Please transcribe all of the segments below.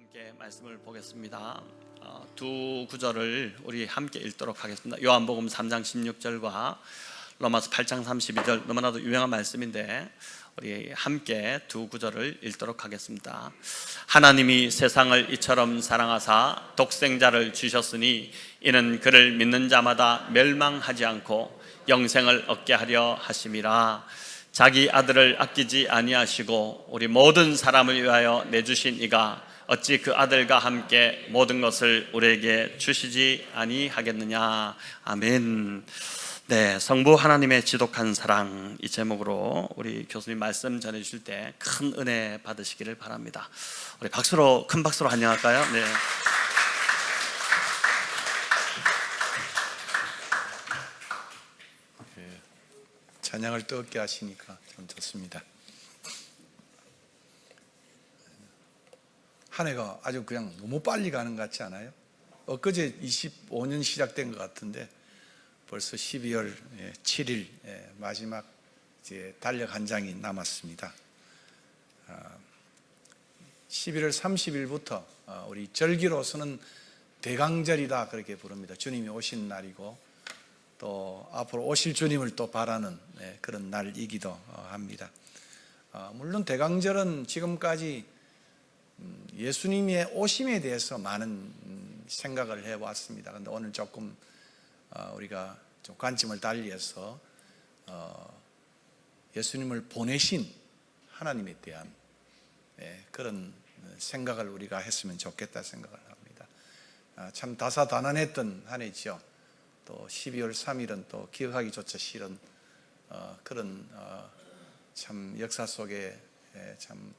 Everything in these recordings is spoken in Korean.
함께 말씀을 보겠습니다. 두 구절을 우리 함께 읽도록 하겠습니다. 요한복음 3장 16절과 로마서 8장 32절, 너무나도 유명한 말씀인데 우리 함께 두 구절을 읽도록 하겠습니다. 하나님이 세상을 이처럼 사랑하사 독생자를 주셨으니 이는 그를 믿는 자마다 멸망하지 않고 영생을 얻게 하려 하심이라. 자기 아들을 아끼지 아니하시고 우리 모든 사람을 위하여 내주신 이가 어찌 그 아들과 함께 모든 것을 우리에게 주시지 아니하겠느냐. 아멘. 네, 성부 하나님의 지독한 사랑, 이 제목으로 우리 교수님 말씀 전해주실 때 큰 은혜 받으시기를 바랍니다. 우리 박수로, 큰 박수로 환영할까요? 네. 찬양을 뜨겁게 하시니까 참 좋습니다. 한 해가 아주 그냥 너무 빨리 가는 것 같지 않아요? 엊그제 25년 시작된 것 같은데 벌써 12월 7일 마지막 이제 달력 한 장이 남았습니다. 11월 30일부터 우리 절기로서는 대강절이다 그렇게 부릅니다. 주님이 오신 날이고 또 앞으로 오실 주님을 또 바라는 그런 날이기도 합니다. 물론 대강절은 지금까지 예수님의 오심에 대해서 많은 생각을 해왔습니다. 그런데 오늘 조금 우리가 좀 관점을 달리해서 예수님을 보내신 하나님에 대한 그런 생각을 우리가 했으면 좋겠다 생각을 합니다. 참 다사다난했던 한 해죠. 또 12월 3일은 또 기억하기조차 싫은 그런 참 역사 속에 참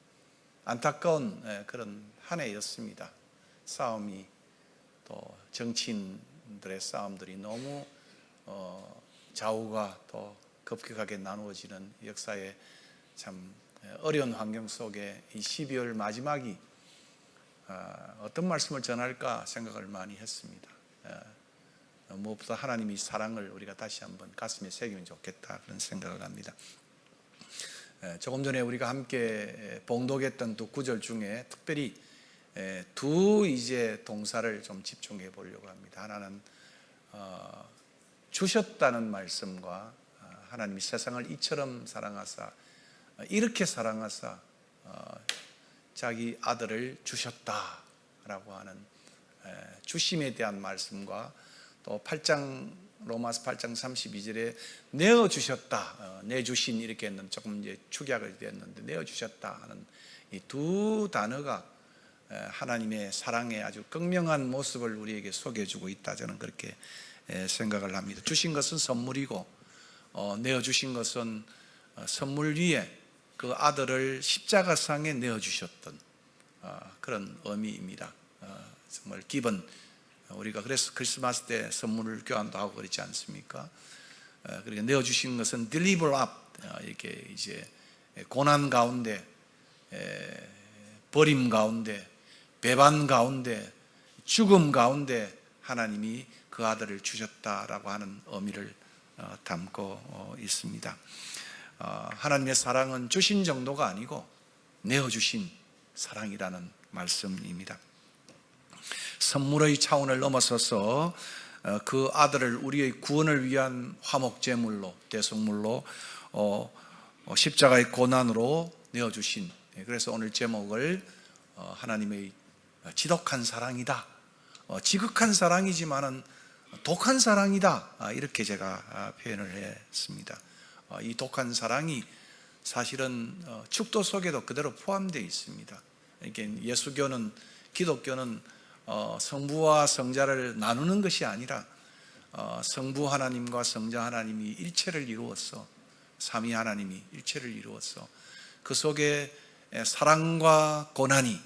안타까운 그런 한 해였습니다. 싸움이 또 정치인들의 싸움들이 너무 좌우가 또 급격하게 나누어지는 역사의 참 어려운 환경 속에 이 12월 마지막이 어떤 말씀을 전할까 생각을 많이 했습니다. 무엇보다 하나님의 사랑을 우리가 다시 한번 가슴에 새기면 좋겠다 그런 생각을 합니다. 조금 전에 우리가 함께 봉독했던 두 구절 중에 특별히 두 이제 동사를 좀 집중해 보려고 합니다. 하나는 주셨다는 말씀과 하나님이 세상을 이처럼 사랑하사 이렇게 사랑하사 자기 아들을 주셨다라고 하는 주심에 대한 말씀과 또 로마서 8장 32절에 내어주셨다, 내주신 이렇게 했는데 조금 이제 축약을 됐는데 내어주셨다 하는 이 두 단어가 하나님의 사랑의 아주 극명한 모습을 우리에게 소개해주고 있다. 저는 그렇게 생각을 합니다. 주신 것은 선물이고 내어주신 것은 선물 위에 그 아들을 십자가상에 내어주셨던 그런 의미입니다. 정말 기본 우리가 그래서 크리스마스 때 선물을 교환도 하고 그렇지 않습니까? 그렇게 내어주신 것은 deliver up, 이렇게 이제 고난 가운데, 버림 가운데, 배반 가운데, 죽음 가운데 하나님이 그 아들을 주셨다라고 하는 의미를 담고 있습니다. 하나님의 사랑은 주신 정도가 아니고 내어주신 사랑이라는 말씀입니다. 선물의 차원을 넘어서서 그 아들을 우리의 구원을 위한 화목제물로, 대속물로 십자가의 고난으로 내어주신, 그래서 오늘 제목을 하나님의 지독한 사랑이다, 지극한 사랑이지만은 독한 사랑이다, 이렇게 제가 표현을 했습니다. 이 독한 사랑이 사실은 축도 속에도 그대로 포함되어 있습니다. 이렇게 예수교는, 기독교는 성부와 성자를 나누는 것이 아니라 성부 하나님과 성자 하나님이 일체를 이루었어, 삼위 하나님이 일체를 이루었어 그 속에 사랑과 고난이,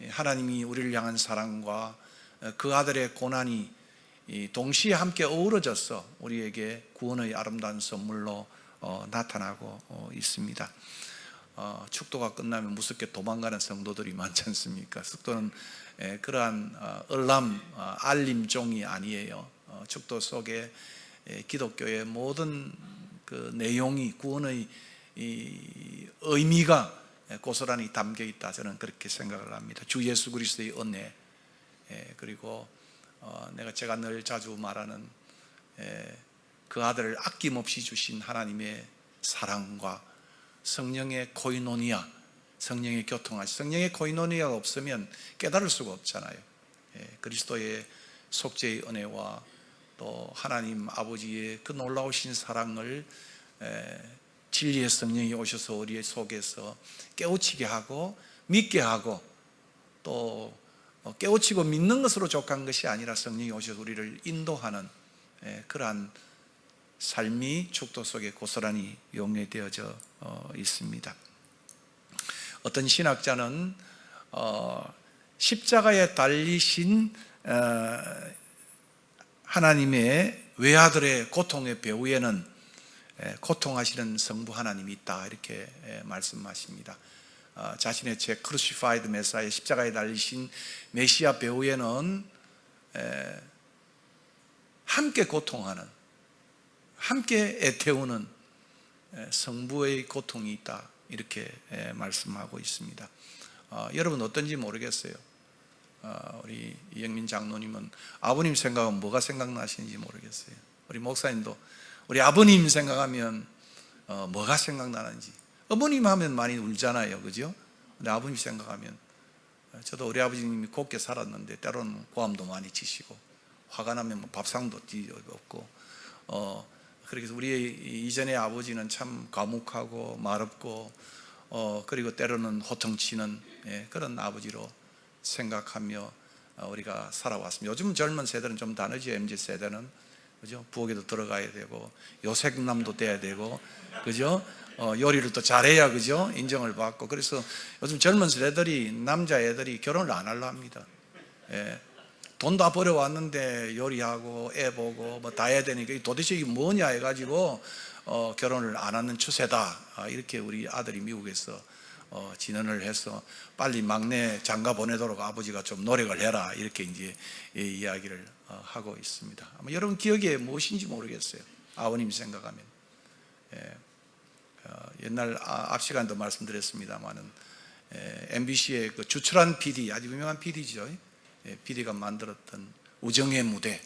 하나님이 우리를 향한 사랑과 그 아들의 고난이 동시에 함께 어우러져서 우리에게 구원의 아름다운 선물로 나타나고 있습니다. 축도가 끝나면 무섭게 도망가는 성도들이 많지 않습니까? 축도는 그러한 알림종이 아니에요. 축도 속에 기독교의 모든 그 내용이, 구원의 이 의미가 고스란히 담겨 있다, 저는 그렇게 생각을 합니다. 주 예수 그리스도의 은혜, 그리고 제가 늘 자주 말하는 그 아들을 아낌없이 주신 하나님의 사랑과 성령의 코이노니아, 성령의 교통하심. 성령의 코이노니아가 없으면 깨달을 수가 없잖아요. 그리스도의 속죄의 은혜와 또 하나님 아버지의 그 놀라우신 사랑을 진리의 성령이 오셔서 우리 속에서 깨우치게 하고 믿게 하고, 또 깨우치고 믿는 것으로 족한 것이 아니라 성령이 오셔서 우리를 인도하는 그러한 삶이 축도 속에 고스란히 용례되어져 있습니다. 어떤 신학자는 십자가에 달리신 하나님의 외아들의 고통의 배후에는 고통하시는 성부 하나님이 있다, 이렇게 말씀하십니다. 자신의 책 크루시파이드 메사의 십자가에 달리신 메시아 배후에는 함께 고통하는, 함께 애태우는 성부의 고통이 있다, 이렇게 말씀하고 있습니다. 여러분 어떤지 모르겠어요. 우리 이영민 장로님은 아버님 생각하면 뭐가 생각나시는지 모르겠어요. 우리 목사님도 우리 아버님 생각하면 뭐가 생각나는지. 어머님 하면 많이 울잖아요, 그죠? 근데 아버님 생각하면, 저도 우리 아버지님이 곱게 살았는데 때로는 고함도 많이 치시고 화가 나면 뭐 밥상도 없고, 그래서 우리 이전의 아버지는 참 과묵하고 말없고, 그리고 때로는 호통치는 그런 아버지로 생각하며 우리가 살아왔습니다. 요즘 젊은 세대는 좀 다르죠. MZ 세대는, 그죠? 부엌에도 들어가야 되고 요색남도 돼야 되고, 그죠? 요리를 또 잘해야, 그죠? 인정을 받고. 그래서 요즘 젊은 세대들이, 남자애들이 결혼을 안 하려 합니다. 돈 다 벌어왔는데 요리하고 애 보고 뭐 다 해야 되니까 도대체 이게 뭐냐 해가지고 결혼을 안 하는 추세다, 이렇게 우리 아들이 미국에서 진언을 해서 빨리 막내 장가 보내도록 아버지가 좀 노력을 해라, 이렇게 이제 이야기를 하고 있습니다. 아마 여러분 기억에 무엇인지 모르겠어요. 아버님 생각하면. 옛날 앞 시간도 말씀드렸습니다만은 MBC의 그 주철한 PD, 아주 유명한 PD죠. PD가 만들었던 우정의 무대,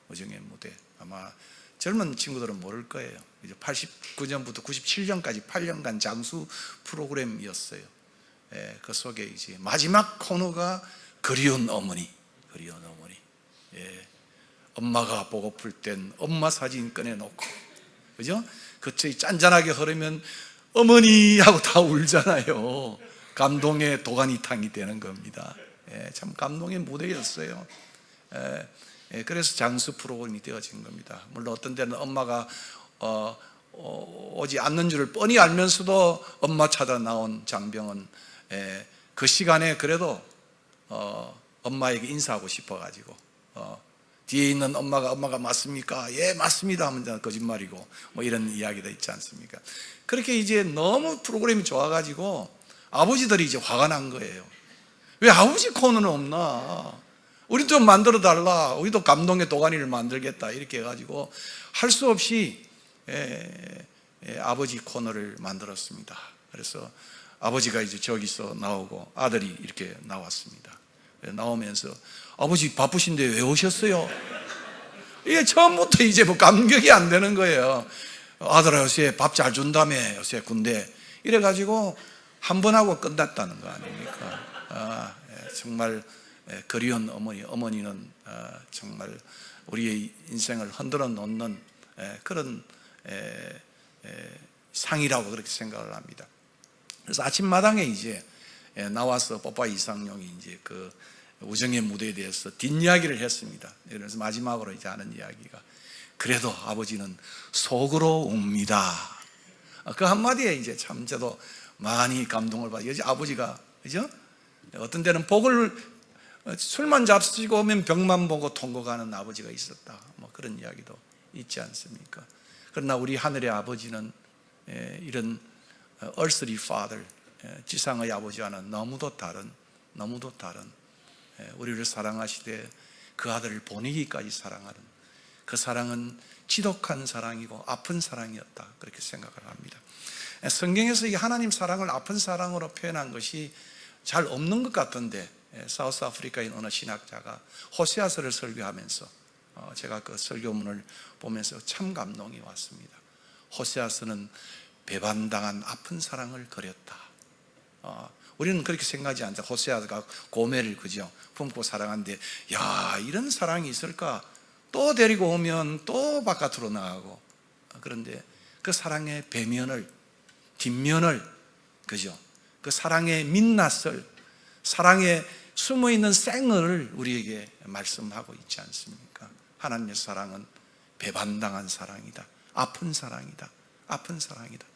우정의 무대. 아마 젊은 친구들은 모를 거예요. 89년부터 97년까지 8년간 장수 프로그램이었어요. 그 속에 이제 마지막 코너가 그리운 어머니, 그리운 어머니. 엄마가 보고플 땐 엄마 사진 꺼내놓고, 그죠? 그쪽이 짠짠하게 흐르면 어머니 하고 다 울잖아요. 감동의 도가니탕이 되는 겁니다. 참 감동의 무대였어요. 그래서 장수 프로그램이 되어진 겁니다. 물론 어떤 때는 엄마가 오지 않는 줄을 뻔히 알면서도 엄마 찾아 나온 장병은 그 시간에 그래도 엄마에게 인사하고 싶어가지고 뒤에 있는 엄마가 맞습니까? 예, 맞습니다 하면 거짓말이고, 뭐 이런 이야기도 있지 않습니까? 그렇게 이제 너무 프로그램이 좋아가지고 아버지들이 이제 화가 난 거예요. 왜 아버지 코너는 없나? 우리 좀 만들어 달라. 우리도 감동의 도가니를 만들겠다, 이렇게 해가지고 할 수 없이 아버지 코너를 만들었습니다. 그래서 아버지가 이제 저기서 나오고 아들이 이렇게 나왔습니다. 나오면서 아버지 바쁘신데 왜 오셨어요? 이게 처음부터 이제 뭐 감격이 안 되는 거예요. 아들아, 요새 밥 잘 준다며, 요새 군대. 이래가지고 한 번 하고 끝났다는 거 아닙니까? 정말 그리운 어머니는 정말 우리의 인생을 흔들어 놓는 그런 상이라고 그렇게 생각을 합니다. 그래서 아침마당에 이제 나와서 뽀빠 이상용이 이제 그 우정의 무대에 대해서 뒷이야기를 했습니다. 그래서 마지막으로 이제 하는 이야기가, 그래도 아버지는 속으로 웁니다. 그 한마디에 이제 참 저도 많이 감동을 받아요. 아버지가, 그죠? 어떤 때는 술만 잡수고 오면 병만 보고 통곡하는 아버지가 있었다, 뭐 그런 이야기도 있지 않습니까? 그러나 우리 하늘의 아버지는 이런 earthly father, 지상의 아버지와는 너무도 다른 우리를 사랑하시되 그 아들을 보내기까지 사랑하는 그 사랑은 지독한 사랑이고 아픈 사랑이었다, 그렇게 생각을 합니다. 성경에서 이 하나님 사랑을 아픈 사랑으로 표현한 것이 잘 없는 것 같던데, 사우스 아프리카인 어느 신학자가 호세아서를 설교하면서 제가 그 설교문을 보면서 참 감동이 왔습니다. 호세아서는 배반당한 아픈 사랑을 그렸다. 우리는 그렇게 생각하지 않죠. 호세아가 고멜을 그죠 품고 사랑하는데, 야, 이런 사랑이 있을까? 또 데리고 오면 또 바깥으로 나가고. 그런데 그 사랑의 배면을, 뒷면을, 그죠? 그 사랑의 민낯을, 사랑에 숨어있는 생을 우리에게 말씀하고 있지 않습니까? 하나님의 사랑은 배반당한 사랑이다. 아픈 사랑이다. 아픈 사랑이다.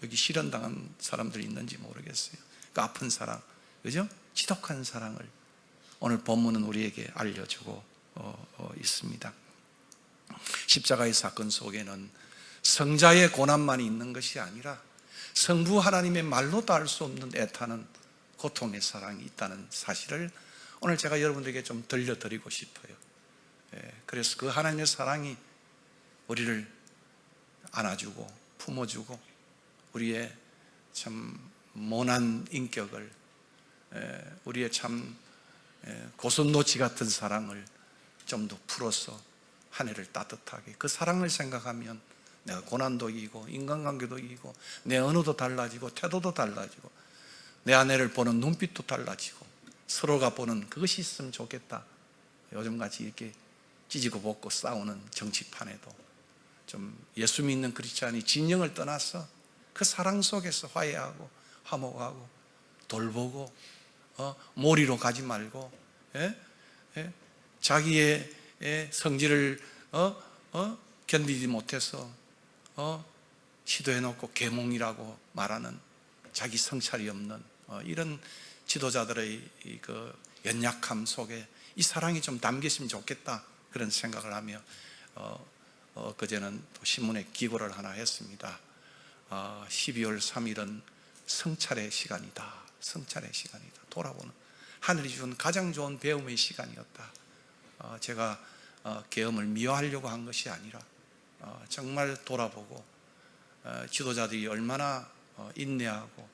여기 실현당한 사람들이 있는지 모르겠어요. 그 아픈 사랑, 그죠? 지독한 사랑을 오늘 본문은 우리에게 알려주고 있습니다. 십자가의 사건 속에는 성자의 고난만이 있는 것이 아니라 성부 하나님의 말로도 알 수 없는 애타는 고통의 사랑이 있다는 사실을 오늘 제가 여러분들에게 좀 들려드리고 싶어요. 그래서 그 하나님의 사랑이 우리를 안아주고 품어주고 우리의 참 모난 인격을, 우리의 참 고슴도치 같은 사랑을 좀 더 풀어서 한 해를 따뜻하게, 그 사랑을 생각하면 내가 고난도 이기고 인간관계도 이기고 내 언어도 달라지고 태도도 달라지고 내 아내를 보는 눈빛도 달라지고 서로가 보는 그것이 있으면 좋겠다. 요즘같이 이렇게 찢고 볶고 싸우는 정치판에도 좀 예수 믿는 크리스찬이 진영을 떠나서 그 사랑 속에서 화해하고 화목하고 돌보고 몰이로 가지 말고, 자기의 성질을 견디지 못해서 시도해놓고 계몽이라고 말하는 자기 성찰이 없는 이런 지도자들의 그 연약함 속에 이 사랑이 좀 담겼으면 좋겠다, 그런 생각을 하며 그제는 또 신문에 기고를 하나 했습니다. 12월 3일은 성찰의 시간이다. 성찰의 시간이다. 돌아보는, 하늘이 준 가장 좋은 배움의 시간이었다. 제가 계엄을 미화하려고 한 것이 아니라 정말 돌아보고 지도자들이 얼마나 인내하고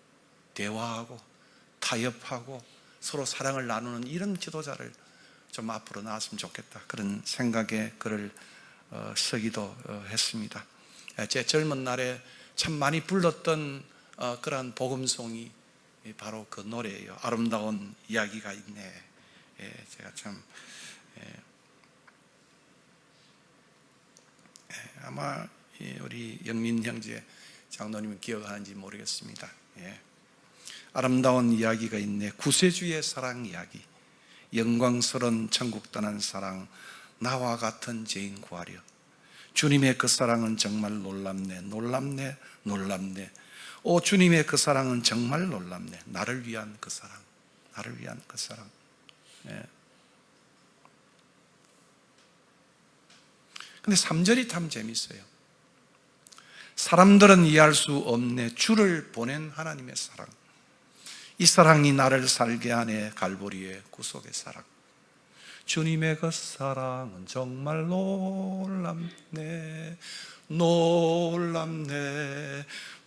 대화하고 타협하고 서로 사랑을 나누는 이런 지도자를 좀 앞으로 나왔으면 좋겠다, 그런 생각에 글을 쓰기도 했습니다. 제 젊은 날에 참 많이 불렀던 그러한 복음송이 바로 그 노래예요. 아름다운 이야기가 있네. 제가 참 아마 우리 영민 형제 장로님은 기억하는지 모르겠습니다. 아름다운 이야기가 있네. 구세주의 사랑 이야기, 영광스러운 천국 떠난 사랑, 나와 같은 죄인 구하려. 주님의 그 사랑은 정말 놀랍네. 놀랍네. 놀랍네. 오, 주님의 그 사랑은 정말 놀랍네. 나를 위한 그 사랑, 나를 위한 그 사랑. 근데 3절이 참 재밌어요. 사람들은 이해할 수 없네. 주를 보낸 하나님의 사랑, 이 사랑이 나를 살게 하네. 갈보리의 구속의 사랑. 주님의 그 사랑은 정말 놀랍네. 놀랍네.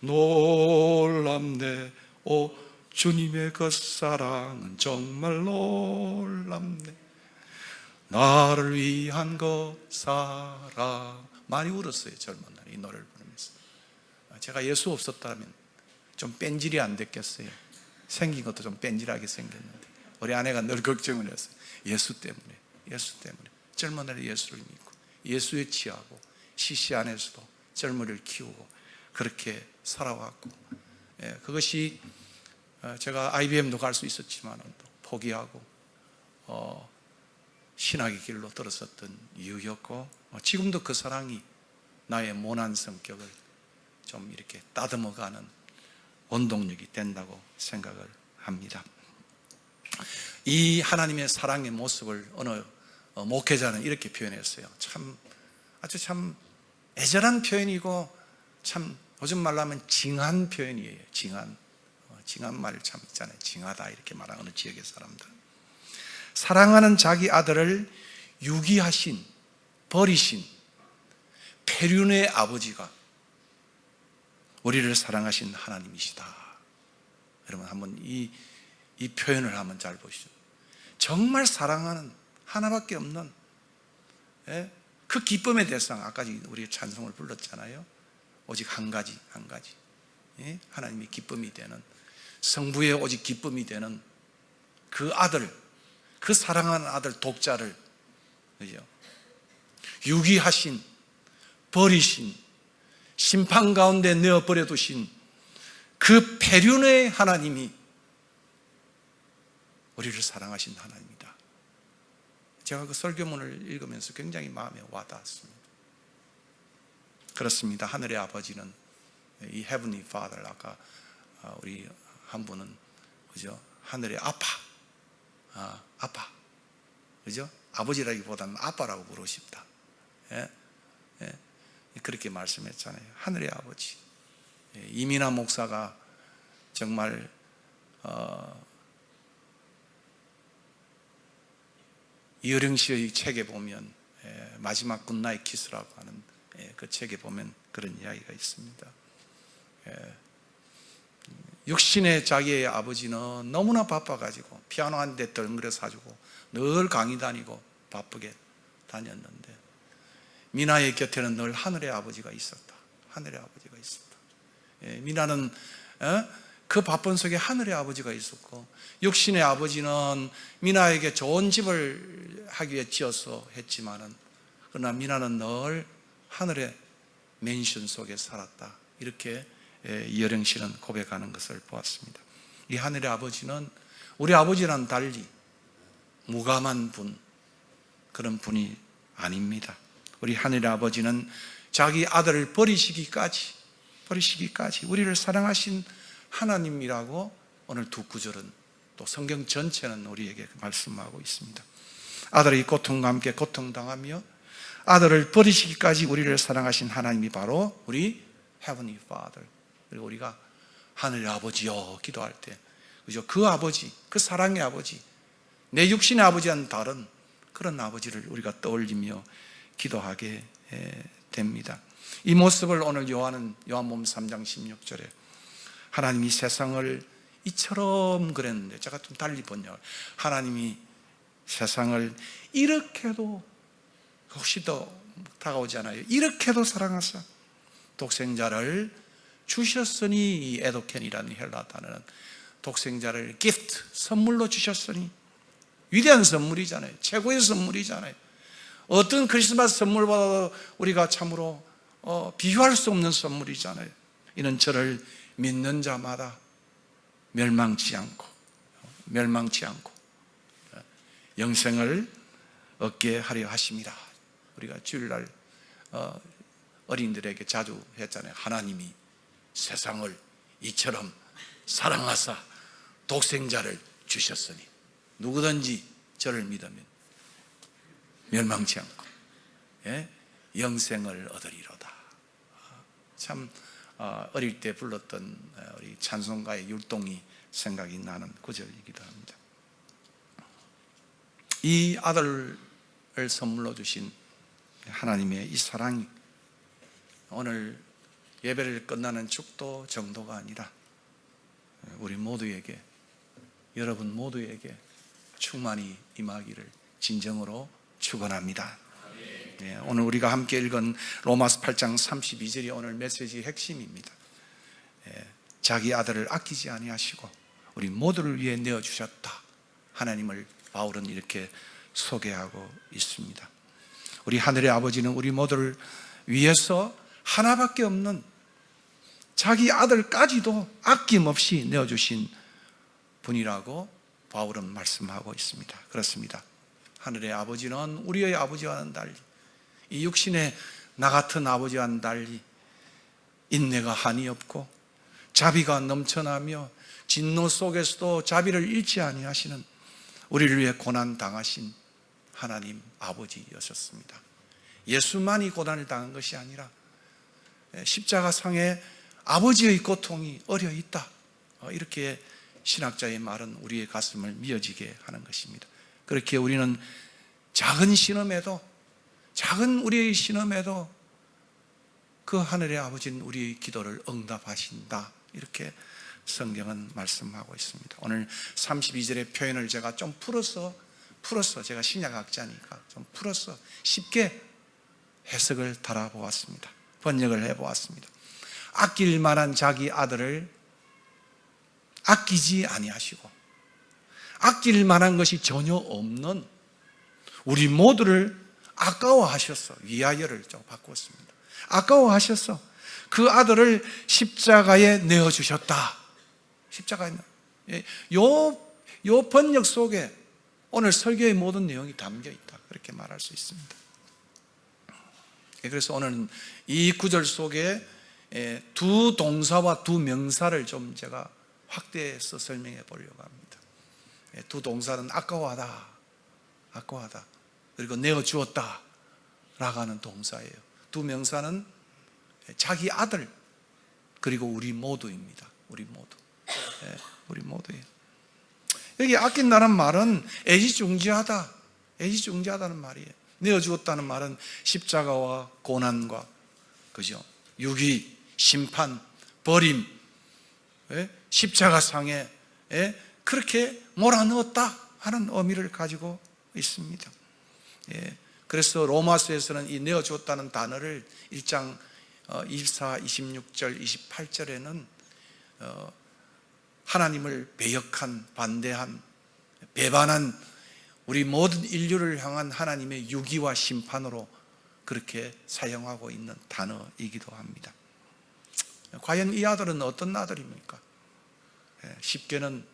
놀랍네. 오, 주님의 그 사랑은 정말 놀랍네. 나를 위한 그 사랑. 많이 울었어요, 젊은 날 이 노래를 부르면서. 제가 예수 없었다면 좀 뺀질이 안 됐겠어요. 생긴 것도 좀 뺀질하게 생겼는데 우리 아내가 늘 걱정을 했어요. 예수 때문에, 예수 때문에. 젊은 날에 예수를 믿고 예수에 취하고 시시 안에서도 젊은이를 키우고 그렇게 살아왔고, 그것이 제가 IBM도 갈 수 있었지만 포기하고 신학의 길로 들었었던 이유였고, 지금도 그 사랑이 나의 모난 성격을 좀 이렇게 다듬어가는 원동력이 된다고 생각을 합니다. 이 하나님의 사랑의 모습을 어느 목회자는 이렇게 표현했어요. 아주 참 애절한 표현이고, 참 요즘 말로 하면 징한 표현이에요. 징한 말 참 있잖아요. 징하다 이렇게 말하는 어느 지역의 사람들. 사랑하는 자기 아들을 유기하신, 버리신 페륜의 아버지가 우리를 사랑하신 하나님이시다. 여러분 한번 이 표현을 한번 잘 보시죠. 정말 사랑하는 하나밖에 없는 그 기쁨의 대상, 아까 우리 찬송을 불렀잖아요. 오직 한 가지 하나님이 기쁨이 되는, 성부의 오직 기쁨이 되는 그 아들, 그 사랑하는 아들 독자를, 그죠? 유기하신, 버리신, 심판 가운데 내어버려 두신 그 패륜의 하나님이 우리를 사랑하신 하나님이다. 제가 그 설교문을 읽으면서 굉장히 마음에 와닿았습니다. 그렇습니다. 하늘의 아버지는, 이 Heavenly Father, 아까 우리 한 분은 그죠? 하늘의 아빠, 그죠? 아버지라기보다는 아빠라고 부르고 싶다. 그렇게 말씀했잖아요. 하늘의 아버지. 이민아 목사가 정말 이어령 씨의 책에 보면 마지막 굿나잇 키스라고 하는 그 책에 보면 그런 이야기가 있습니다. 육신의 자기의 아버지는 너무나 바빠가지고 피아노 한 대 덜그려 사주고 늘 강의 다니고 바쁘게 다녔는데 미나의 곁에는 늘 하늘의 아버지가 있었다. 하늘의 아버지가 있었다. 미나는 그 바쁜 속에 하늘의 아버지가 있었고, 육신의 아버지는 미나에게 좋은 집을 하기 위해 지어서 했지만은, 그러나 미나는 늘 하늘의 맨션 속에 살았다. 이렇게 이어령 씨는 고백하는 것을 보았습니다. 이 하늘의 아버지는 우리 아버지랑 달리 무감한 분, 그런 분이 아닙니다. 우리 하늘의 아버지는 자기 아들을 버리시기까지 우리를 사랑하신 하나님이라고 오늘 두 구절은, 또 성경 전체는 우리에게 말씀하고 있습니다. 아들의 고통과 함께 고통당하며 아들을 버리시기까지 우리를 사랑하신 하나님이 바로 우리 Heavenly Father, 그리고 우리가 하늘의 아버지여 기도할 때, 그죠? 그 아버지, 그 사랑의 아버지, 내 육신의 아버지와는 다른 그런 아버지를 우리가 떠올리며 기도하게 됩니다. 이 모습을 오늘 요한복음 3장 16절에 하나님이 세상을 이처럼 그랬는데, 제가 좀 달리 번역, 하나님이 세상을 이렇게도, 혹시 더 다가오지 않아요? 이렇게도 사랑하사 독생자를 주셨으니, 이 에도켄이라는 헬라 단어는 독생자를 기프트, 선물로 주셨으니, 위대한 선물이잖아요. 최고의 선물이잖아요. 어떤 크리스마스 선물보다도 우리가 참으로 비교할 수 없는 선물이잖아요. 이는 저를 믿는 자마다 멸망치 않고 영생을 얻게 하려 하심이라. 우리가 주일날 어린이들에게 자주 했잖아요. 하나님이 세상을 이처럼 사랑하사 독생자를 주셨으니 누구든지 저를 믿으면 멸망치 않고 영생을 얻으리로다. 참 어릴 때 불렀던 우리 찬송가의 율동이 생각이 나는 구절이기도 합니다. 이 아들을 선물로 주신 하나님의 이 사랑이 오늘 예배를 끝나는 축도 정도가 아니라 우리 모두에게, 여러분 모두에게 충만히 임하기를 진정으로 축원합니다. 오늘 우리가 함께 읽은 로마서 8장 32절이 오늘 메시지의 핵심입니다. 자기 아들을 아끼지 아니하시고 우리 모두를 위해 내어주셨다. 하나님을 바울은 이렇게 소개하고 있습니다. 우리 하늘의 아버지는 우리 모두를 위해서 하나밖에 없는 자기 아들까지도 아낌없이 내어주신 분이라고 바울은 말씀하고 있습니다. 그렇습니다. 하늘의 아버지는 우리의 아버지와는 달리, 이 육신의 나 같은 아버지와는 달리 인내가 한이 없고 자비가 넘쳐나며 진노 속에서도 자비를 잃지 아니하시는, 우리를 위해 고난 당하신 하나님 아버지였었습니다. 예수만이 고난을 당한 것이 아니라 십자가상에 아버지의 고통이 어려 있다. 이렇게 신학자의 말은 우리의 가슴을 미어지게 하는 것입니다. 그렇게 우리는 작은 신음에도, 작은 우리의 신음에도 그 하늘의 아버지는 우리의 기도를 응답하신다. 이렇게 성경은 말씀하고 있습니다. 오늘 32절의 표현을 제가 좀 풀어서 제가 신약학자니까 좀 풀어서 쉽게 해석을 달아보았습니다. 번역을 해보았습니다. 아낄 만한 자기 아들을 아끼지 아니하시고 아낄 만한 것이 전혀 없는 우리 모두를 아까워하셔서 위하여를 좀 바꾸었습니다. 아까워하셔서 그 아들을 십자가에 내어주셨다. 십자가에 요 번역 속에 오늘 설교의 모든 내용이 담겨 있다. 그렇게 말할 수 있습니다. 그래서 오늘은 이 구절 속에 두 동사와 두 명사를 좀 제가 확대해서 설명해 보려고 합니다. 두 동사는 아까워하다, 그리고 내어주었다 라고 하는 동사예요. 두 명사는 자기 아들, 그리고 우리 모두입니다. 우리 모두예요. 여기 아낀다는 말은 애지중지하다는 말이에요. 내어주었다는 말은 십자가와 고난과, 그죠? 유기, 심판, 버림, 십자가상에 그렇게 몰아넣었다 하는 의미를 가지고 있습니다. 그래서 로마서에서는 이 내어주었다는 단어를 1장 24, 26절, 28절에는 하나님을 배역한, 반대한, 배반한 우리 모든 인류를 향한 하나님의 유기와 심판으로 그렇게 사용하고 있는 단어이기도 합니다. 과연 이 아들은 어떤 아들입니까? 쉽게는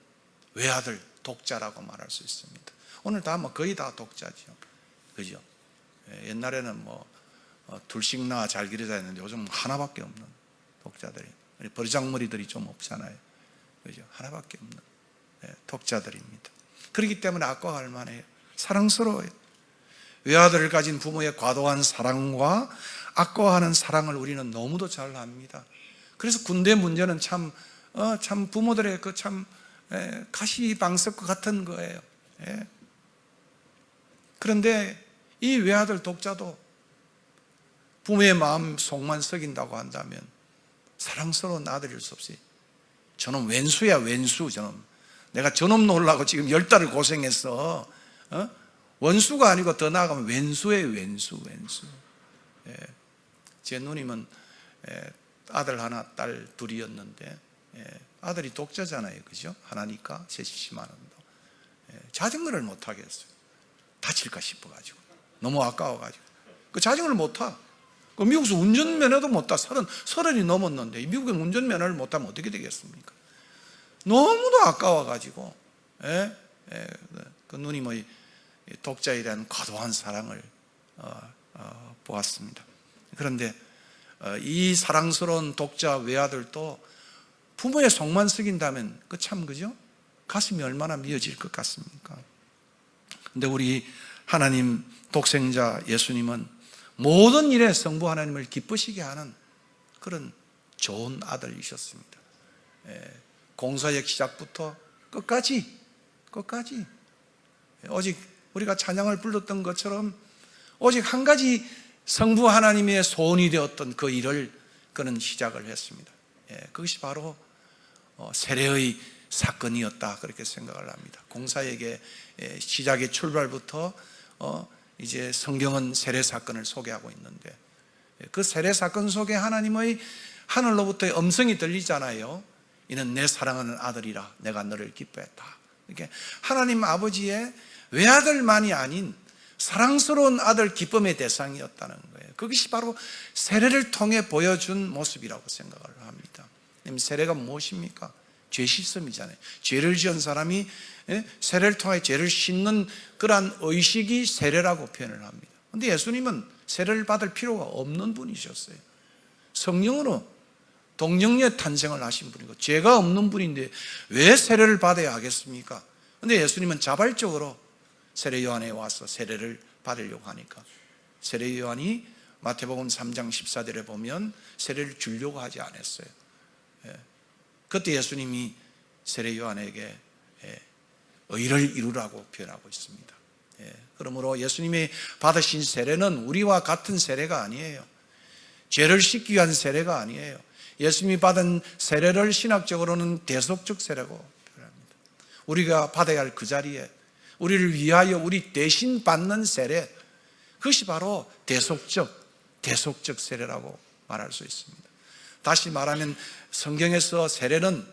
외아들, 독자라고 말할 수 있습니다. 오늘 다 거의 다 독자죠. 그죠? 옛날에는 둘씩 낳아 잘 기르자 했는데 요즘 하나밖에 없는 독자들이, 버르장머리들이 좀 없잖아요. 그죠? 하나밖에 없는 독자들입니다. 그렇기 때문에 아까워할 만해요. 사랑스러워요. 외아들을 가진 부모의 과도한 사랑과 아까워하는 사랑을 우리는 너무도 잘 압니다. 그래서 군대 문제는 참 부모들의 가시방석과 같은 거예요. 그런데 이 외아들 독자도 부모의 마음 속만 썩인다고 한다면 사랑스러운 아들일 수 없이 저놈 왼수야, 왼수. 저놈 내가 저놈 놓으려고 지금 10달을 고생했어. 원수가 아니고 더 나아가면 왼수예요. 왼수. 제 누님은 아들 하나, 딸 둘이었는데 아들이 독자잖아요. 그죠? 하나니까 70만 원도 자전거를 못 하겠어요. 다칠까 싶어가지고 너무 아까워가지고 그 자전거를 못 타. 그 미국에서 운전면허도 못 타. 서른이 넘었는데 미국에 운전면허를 못 타면 어떻게 되겠습니까? 너무도 아까워가지고 그 누님의 독자에 대한 과도한 사랑을 보았습니다. 그런데 이 사랑스러운 독자 외아들도 부모의 속만 썩인다면 그죠? 가슴이 얼마나 미어질 것 같습니까? 근데 우리 하나님 독생자 예수님은 모든 일에 성부 하나님을 기쁘시게 하는 그런 좋은 아들이셨습니다. 공사의 시작부터 끝까지 오직 우리가 찬양을 불렀던 것처럼 오직 한 가지 성부 하나님의 소원이 되었던 그 일을 그는 시작을 했습니다. 그것이 바로 세례의 사건이었다 그렇게 생각을 합니다. 공사에게 시작의 출발부터 이제 성경은 세례 사건을 소개하고 있는데 그 세례 사건 속에 하나님의 하늘로부터의 음성이 들리잖아요. 이는 내 사랑하는 아들이라 내가 너를 기뻐했다. 이렇게 하나님 아버지의 외아들만이 아닌 사랑스러운 아들 기쁨의 대상이었다는 거예요. 그것이 바로 세례를 통해 보여준 모습이라고 생각을 합니다. 세례가 무엇입니까? 죄 씻음이잖아요. 죄를 지은 사람이 세례를 통해 죄를 씻는 그러한 의식이 세례라고 표현을 합니다. 그런데 예수님은 세례를 받을 필요가 없는 분이셨어요. 성령으로 동정녀의 탄생을 하신 분이고 죄가 없는 분인데 왜 세례를 받아야 하겠습니까? 그런데 예수님은 자발적으로 세례 요한에 와서 세례를 받으려고 하니까 세례 요한이 마태복음 3장 14절에 보면 세례를 주려고 하지 않았어요. 그때 예수님이 세례 요한에게 의를 이루라고 표현하고 있습니다. 그러므로 예수님이 받으신 세례는 우리와 같은 세례가 아니에요. 죄를 씻기 위한 세례가 아니에요. 예수님이 받은 세례를 신학적으로는 대속적 세례고 표현합니다. 우리가 받아야 할 그 자리에 우리를 위하여 우리 대신 받는 세례, 그것이 바로 대속적 세례라고 말할 수 있습니다. 다시 말하면 성경에서 세례는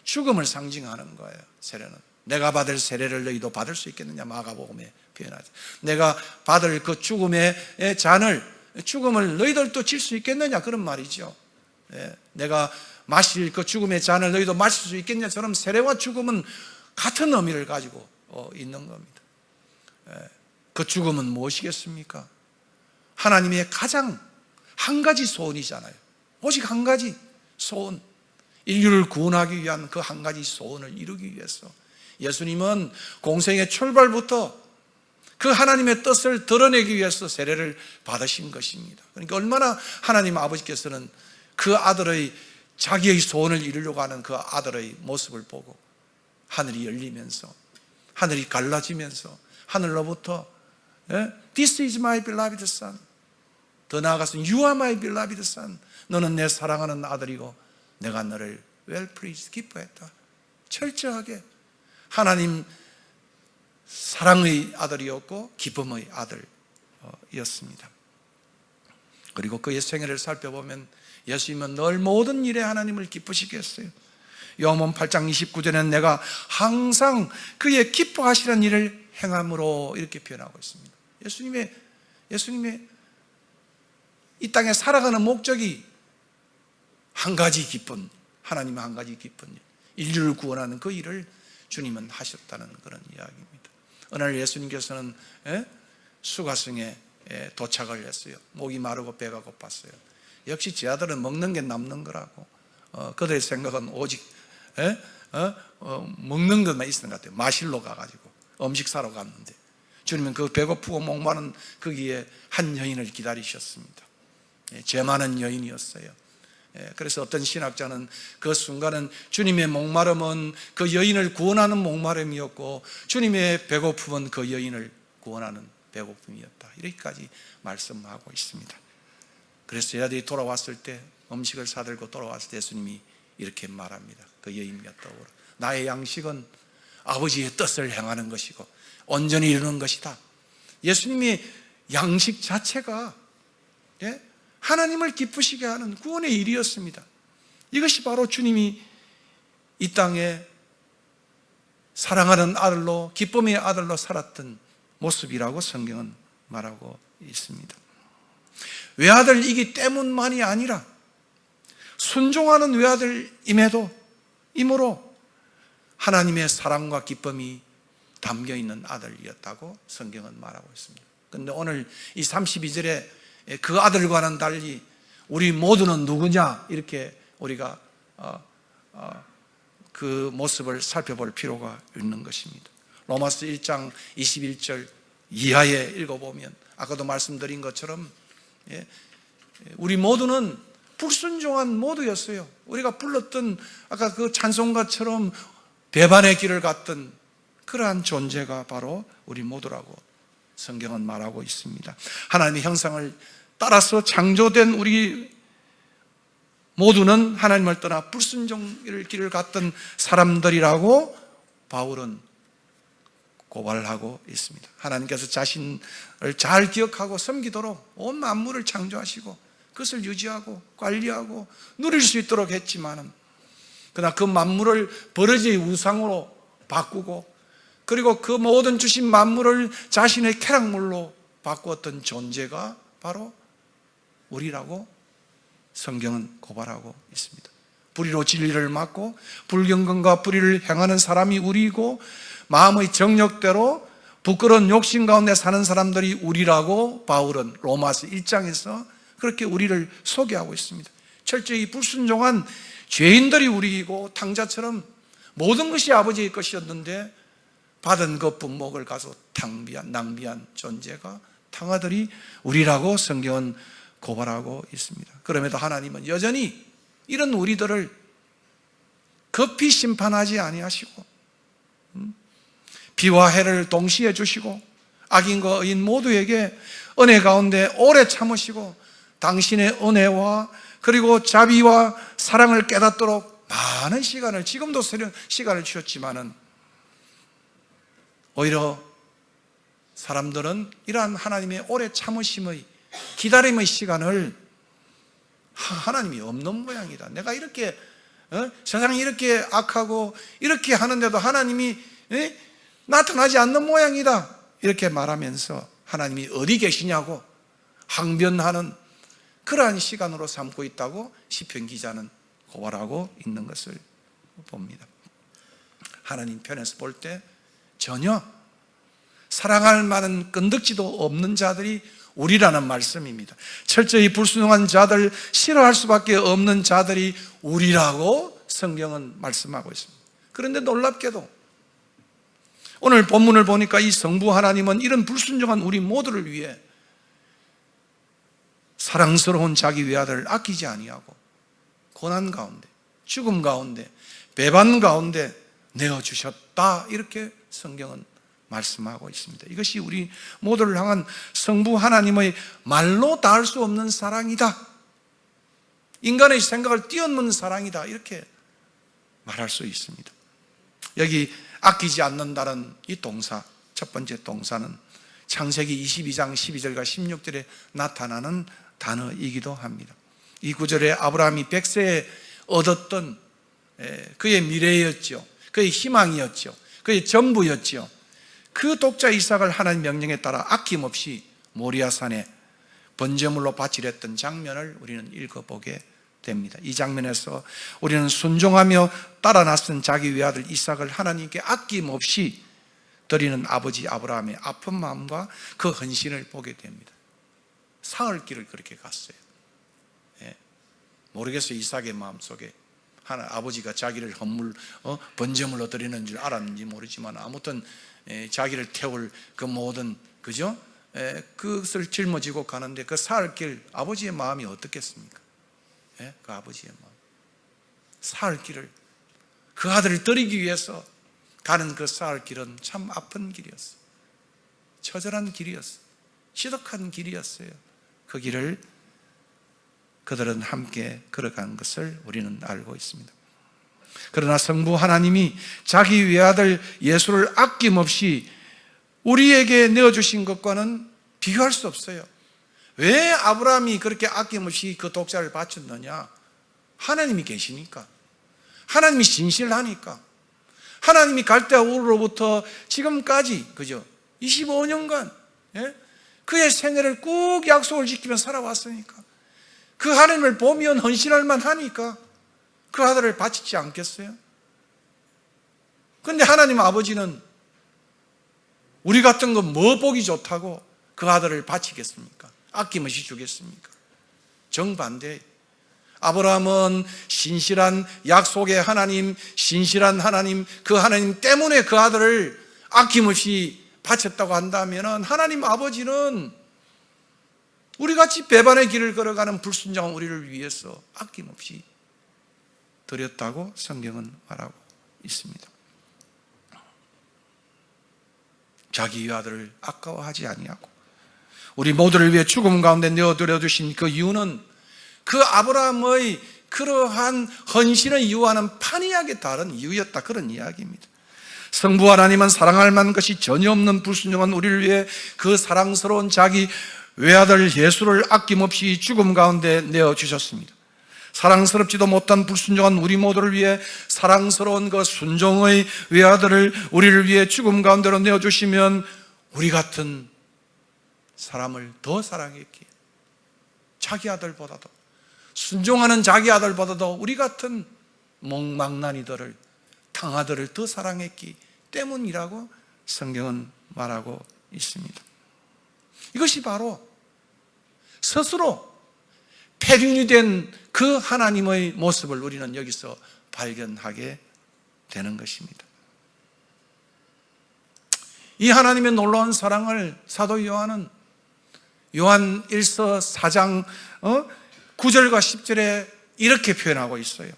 죽음을 상징하는 거예요. 세례는 내가 받을 세례를 너희도 받을 수 있겠느냐, 마가복음에 표현하죠. 내가 받을 그 죽음의 잔을, 죽음을 너희들도 질 수 있겠느냐, 그런 말이죠. 내가 마실 그 죽음의 잔을 너희도 마실 수 있겠냐처럼 세례와 죽음은 같은 의미를 가지고 있는 겁니다. 그 죽음은 무엇이겠습니까? 하나님의 가장 한 가지 소원이잖아요. 오직 한 가지 소원, 인류를 구원하기 위한 그 한 가지 소원을 이루기 위해서 예수님은 공생의 출발부터 그 하나님의 뜻을 드러내기 위해서 세례를 받으신 것입니다. 그러니까 얼마나 하나님 아버지께서는 그 아들의 자기의 소원을 이루려고 하는 그 아들의 모습을 보고 하늘이 열리면서, 하늘이 갈라지면서 하늘로부터 This is my beloved son, 더 나아가서는 You are my beloved son, 너는 내 사랑하는 아들이고 내가 너를 well pleased, 기뻐했다. 철저하게 하나님 사랑의 아들이었고 기쁨의 아들이었습니다. 그리고 그의 생애를 살펴보면 예수님은 늘 모든 일에 하나님을 기쁘시게 했어요. 요한복음 8장 29절에는 내가 항상 그의 기뻐하시는 일을 행함으로 이렇게 표현하고 있습니다. 예수님의 이 땅에 살아가는 목적이 한 가지 기쁜, 하나님의 한 가지 기쁜 일, 인류를 구원하는 그 일을 주님은 하셨다는 그런 이야기입니다. 어느 날 예수님께서는 수가성에 도착을 했어요. 목이 마르고 배가 고팠어요. 역시 제 아들은 먹는 게 남는 거라고, 그들의 생각은 오직 먹는 것만 있었던 것 같아요. 마실로 가가지고 음식 사러 갔는데 주님은 그 배고프고 목마른 거기에 한 여인을 기다리셨습니다. 죄 많은 여인이었어요. 그래서 어떤 신학자는 그 순간은 주님의 목마름은 그 여인을 구원하는 목마름이었고 주님의 배고픔은 그 여인을 구원하는 배고픔이었다, 이렇게까지 말씀하고 있습니다. 그래서 여자들이 돌아왔을 때, 음식을 사들고 돌아왔을 때 예수님이 이렇게 말합니다. 그 여인 몇 더불어 나의 양식은 아버지의 뜻을 행하는 것이고 온전히 이루는 것이다. 예수님의 양식 자체가 하나님을 기쁘시게 하는 구원의 일이었습니다. 이것이 바로 주님이 이 땅에 사랑하는 아들로, 기쁨의 아들로 살았던 모습이라고 성경은 말하고 있습니다. 외아들이기 때문만이 아니라 순종하는 외아들임으로 하나님의 사랑과 기쁨이 담겨 있는 아들이었다고 성경은 말하고 있습니다. 그런데 오늘 이 32절에 그 아들과는 달리 우리 모두는 누구냐, 이렇게 우리가 그 모습을 살펴볼 필요가 있는 것입니다. 로마서 1장 21절 이하에 읽어보면 아까도 말씀드린 것처럼 우리 모두는 불순종한 모두였어요. 우리가 불렀던 아까 그 찬송가처럼 배반의 길을 갔던 그러한 존재가 바로 우리 모두라고 성경은 말하고 있습니다. 하나님의 형상을 따라서 창조된 우리 모두는 하나님을 떠나 불순종의 길을 갔던 사람들이라고 바울은 고발하고 있습니다. 하나님께서 자신을 잘 기억하고 섬기도록 온 만물을 창조하시고 그것을 유지하고 관리하고 누릴 수 있도록 했지만은, 그러나 그 만물을 버러지의 우상으로 바꾸고 그리고 그 모든 주신 만물을 자신의 쾌락물로 바꾸었던 존재가 바로 우리라고 성경은 고발하고 있습니다. 불의로 진리를 막고 불경건과 불의를 행하는 사람이 우리이고 마음의 정욕대로 부끄러운 욕심 가운데 사는 사람들이 우리라고 바울은 로마서 1장에서 그렇게 우리를 소개하고 있습니다. 철저히 불순종한 죄인들이 우리이고 탕자처럼 모든 것이 아버지의 것이었는데 받은 그 분목을 가서 낭비한 존재가 탕아들이 우리라고 성경은 고발하고 있습니다. 그럼에도 하나님은 여전히 이런 우리들을 급히 심판하지 아니하시고 비와 해를 동시에 주시고 악인과 의인 모두에게 은혜 가운데 오래 참으시고 당신의 은혜와 그리고 자비와 사랑을 깨닫도록 많은 시간을, 지금도 시간을 주셨지만은 오히려 사람들은 이러한 하나님의 오래 참으심의 기다림의 시간을 하나님이 없는 모양이다. 내가 이렇게 세상이 이렇게 악하고 이렇게 하는데도 하나님이 나타나지 않는 모양이다, 이렇게 말하면서 하나님이 어디 계시냐고 항변하는 그러한 시간으로 삼고 있다고 시편 기자는 고발하고 있는 것을 봅니다. 하나님 편에서 볼 때 전혀 사랑할 만한 끈덕지도 없는 자들이 우리라는 말씀입니다. 철저히 불순종한 자들, 싫어할 수밖에 없는 자들이 우리라고 성경은 말씀하고 있습니다. 그런데 놀랍게도 오늘 본문을 보니까 이 성부 하나님은 이런 불순종한 우리 모두를 위해 사랑스러운 자기 외아들을 아끼지 아니하고 고난 가운데, 죽음 가운데, 배반 가운데 내어주셨다, 이렇게 성경은 말씀하고 있습니다. 이것이 우리 모두를 향한 성부 하나님의 말로 닿을 수 없는 사랑이다, 인간의 생각을 뛰어넘는 사랑이다, 이렇게 말할 수 있습니다. 여기 아끼지 않는다는 이 동사, 첫 번째 동사는 창세기 22장 12절과 16절에 나타나는 단어이기도 합니다. 이 구절에 아브라함이 100세에 얻었던 그의 미래였죠, 그의 희망이었죠, 그의 전부였죠. 그 독자 이삭을 하나님 명령에 따라 아낌없이 모리아산에 번제물로 바치랬던 장면을 우리는 읽어보게 됩니다. 이 장면에서 우리는 순종하며 따라 나선 자기 외아들 이삭을 하나님께 아낌없이 드리는 아버지 아브라함의 아픈 마음과 그 헌신을 보게 됩니다. 사흘 길을 그렇게 갔어요. 모르겠어요, 이삭의 마음속에 아버지가 자기를 번제물로 드리는 줄 알았는지 모르지만 아무튼 자기를 태울 그 모든, 그죠? 그것을 짊어지고 가는데 그 사흘 길, 아버지의 마음이 어떻겠습니까? 그 아버지의 마음, 사흘 길을 그 아들을 드리기 위해서 가는 그 사흘 길은 참 아픈 길이었어요. 처절한 길이었어요. 시덕한 길이었어요. 그 길을 그들은 함께 걸어간 것을 우리는 알고 있습니다. 그러나 성부 하나님이 자기 외아들 예수를 아낌없이 우리에게 내어주신 것과는 비교할 수 없어요. 왜 아브라함이 그렇게 아낌없이 그 독자를 바쳤느냐? 하나님이 계시니까, 하나님이 신실하니까, 하나님이 갈대아 우르로부터 지금까지, 그죠? 25년간 그의 생애를 꼭 약속을 지키며 살아왔으니까, 그 하나님을 보면 헌신할 만하니까 그 아들을 바치지 않겠어요? 그런데 하나님 아버지는 우리 같은 거 뭐 보기 좋다고 그 아들을 바치겠습니까? 아낌없이 주겠습니까? 정반대. 아브라함은 신실한 약속의 하나님, 신실한 하나님, 그 하나님 때문에 그 아들을 아낌없이 바쳤다고 한다면 하나님 아버지는 우리같이 배반의 길을 걸어가는 불순종한 우리를 위해서 아낌없이 드렸다고 성경은 말하고 있습니다. 자기 아들을 아까워하지 아니하고 우리 모두를 위해 죽음 가운데 내어드려 주신 그 이유는 그 아브라함의 그러한 헌신의 이유와는 판이하게 다른 이유였다, 그런 이야기입니다. 성부 하나님은 사랑할 만한 것이 전혀 없는 불순종한 우리를 위해 그 사랑스러운 자기 외아들 예수를 아낌없이 죽음 가운데 내어주셨습니다. 사랑스럽지도 못한 불순종한 우리 모두를 위해 사랑스러운 그 순종의 외아들을 우리를 위해 죽음 가운데로 내어주시면 우리 같은 사람을 더 사랑했기에, 자기 아들보다도, 순종하는 자기 아들보다도 우리 같은 몽망난이들을, 탕아들을 더 사랑했기 때문이라고 성경은 말하고 있습니다. 이것이 바로 스스로 폐륜이 된 그 하나님의 모습을 우리는 여기서 발견하게 되는 것입니다. 이 하나님의 놀라운 사랑을 사도 요한은 요한 1서 4장 9절과 10절에 이렇게 표현하고 있어요.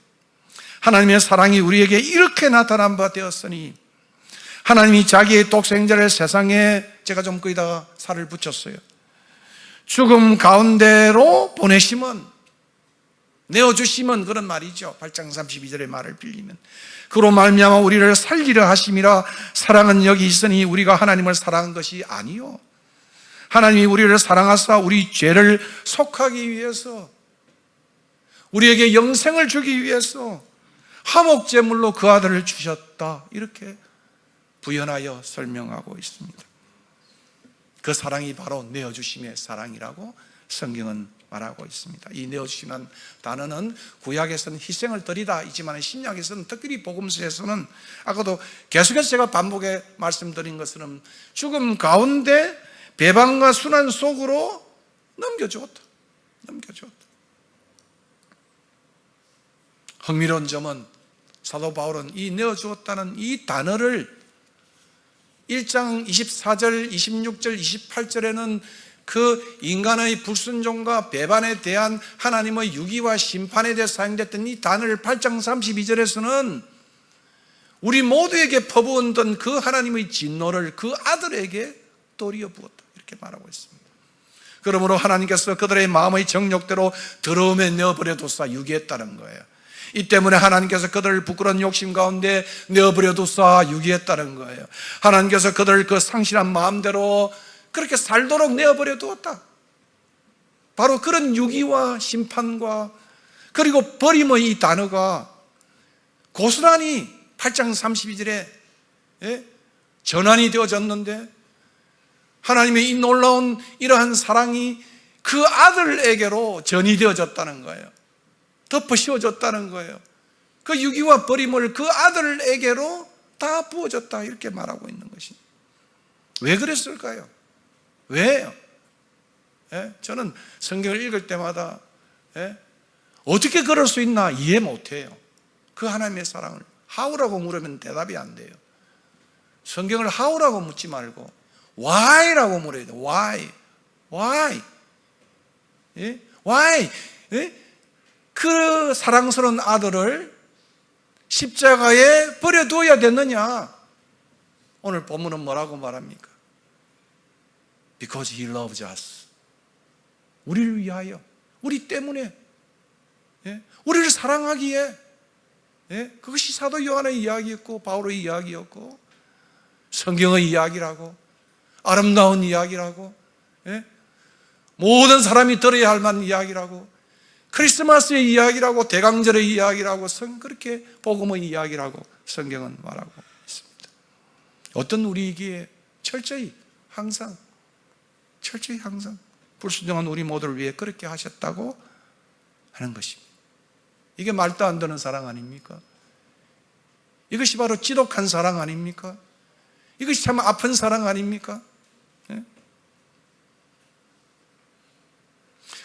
하나님의 사랑이 우리에게 이렇게 나타난 바 되었으니 하나님이 자기의 독생자를 세상에, 제가 좀 거기다가 살을 붙였어요, 죽음 가운데로 보내심은, 내어주심은, 그런 말이죠. 8장 32절의 말을 빌리면 그로 말미암아 우리를 살리려 하심이라. 사랑은 여기 있으니 우리가 하나님을 사랑한 것이 아니요, 하나님이 우리를 사랑하사 우리 죄를 속하기 위해서, 우리에게 영생을 주기 위해서 화목제물로 그 아들을 주셨다, 이렇게 부연하여 설명하고 있습니다. 그 사랑이 바로 내어주심의 사랑이라고 성경은 말하고 있습니다. 이 내어주심이라는 단어는 구약에서는 희생을 드리다 이지만 신약에서는, 특별히 복음서에서는 아까도 계속해서 제가 반복해 말씀드린 것처럼 죽음 가운데 배반과 순환 속으로 넘겨주었다. 흥미로운 점은 사도 바울은 이 내어주었다는 이 단어를 1장 24절, 26절, 28절에는 그 인간의 불순종과 배반에 대한 하나님의 유기와 심판에 대해 사용됐던 이 단어를 8장 32절에서는 우리 모두에게 퍼부었던 그 하나님의 진노를 그 아들에게 도리어 부었다, 이렇게 말하고 있습니다. 그러므로 하나님께서 그들의 마음의 정욕대로 더러움에 내어버려두사 유기했다는 거예요. 이 때문에 하나님께서 그들을 부끄러운 욕심 가운데 내어버려두사 유기했다는 거예요. 하나님께서 그들을 그 상실한 마음대로 그렇게 살도록 내어버려 두었다. 바로 그런 유기와 심판과 그리고 버림의 이 단어가 고스란히 8장 32절에 전환이 되어졌는데, 하나님의 이 놀라운 이러한 사랑이 그 아들에게로 전이되어졌다는 거예요. 덮어 씌워졌다는 거예요. 그 유기와 버림을 그 아들에게로 다 부어졌다, 이렇게 말하고 있는 것입니다. 왜 그랬을까요? 왜요? 저는 성경을 읽을 때마다 어떻게 그럴 수 있나 이해 못해요. 그 하나님의 사랑을 how라고 물으면 대답이 안 돼요. 성경을 how라고 묻지 말고 why라고 물어야 돼요. why? 그 사랑스러운 아들을 십자가에 버려두어야 됐느냐? 오늘 본문은 뭐라고 말합니까? Because he loves us. 우리를 위하여, 우리 때문에, 우리를 사랑하기에, 그것이 사도 요한의 이야기였고 바울의 이야기였고 성경의 이야기라고, 아름다운 이야기라고, 모든 사람이 들어야 할 만한 이야기라고, 크리스마스의 이야기라고, 대강절의 이야기라고, 그렇게 복음의 이야기라고 성경은 말하고 있습니다. 어떤 우리에게 철저히 항상 불순종한 우리 모두를 위해 그렇게 하셨다고 하는 것입니다. 이게 말도 안 되는 사랑 아닙니까? 이것이 바로 지독한 사랑 아닙니까? 이것이 참 아픈 사랑 아닙니까?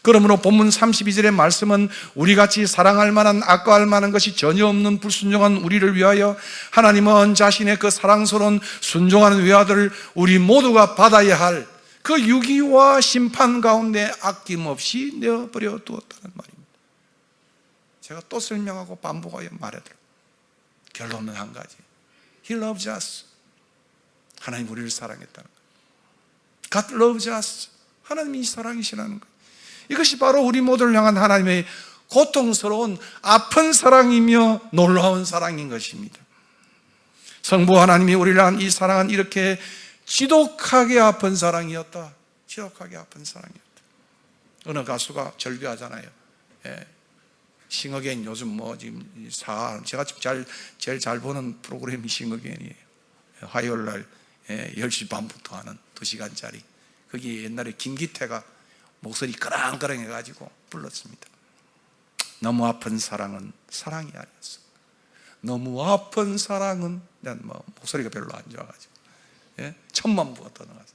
그러므로 본문 32절의 말씀은 우리같이 사랑할 만한, 아까할 만한 것이 전혀 없는 불순종한 우리를 위하여 하나님은 자신의 그 사랑스러운 순종하는 외아들을 우리 모두가 받아야 할 그 유기와 심판 가운데 아낌없이 내어버려 두었다는 말입니다. 제가 또 설명하고 반복하여 말해드려. 결론은 한 가지. He loves us. 하나님 우리를 사랑했다는 거예요. God loves us. 하나님이 사랑이시라는 거예요. 이것이 바로 우리 모두를 향한 하나님의 고통스러운 아픈 사랑이며 놀라운 사랑인 것입니다. 성부 하나님이 우리를 향한 이 사랑은 이렇게 지독하게 아픈 사랑이었다. 지독하게 아픈 사랑이었다. 어느 가수가 절규하잖아요. 싱어게인 요즘 뭐 지금 제가 제일 잘 보는 프로그램이 싱어게인이에요. 화요일 날 10시 반부터 하는 2시간짜리. 거기 옛날에 김기태가 목소리 그랑그랑 해가지고 불렀습니다. 너무 아픈 사랑은 사랑이 아니었어. 너무 아픈 사랑은, 난 뭐 목소리가 별로 안 좋아가지고 천만 부가 떠나가서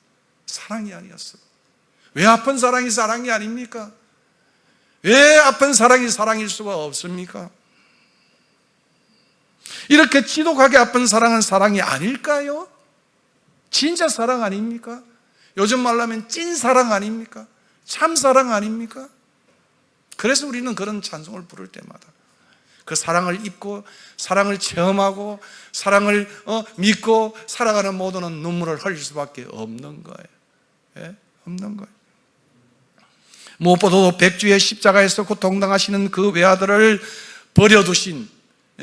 사랑이 아니었어. 왜 아픈 사랑이 사랑이 아닙니까? 왜 아픈 사랑이 사랑일 수가 없습니까? 이렇게 지독하게 아픈 사랑은 사랑이 아닐까요? 진짜 사랑 아닙니까? 요즘 말로 하면 찐 사랑 아닙니까? 참 사랑 아닙니까? 그래서 우리는 그런 찬송을 부를 때마다 그 사랑을 입고 사랑을 체험하고 사랑을 믿고 살아가는 모두는 눈물을 흘릴 수밖에 없는 거예요. 없는 거예요. 무엇보다도 백주의 십자가에서 고통당하시는 그 외아들을 버려두신,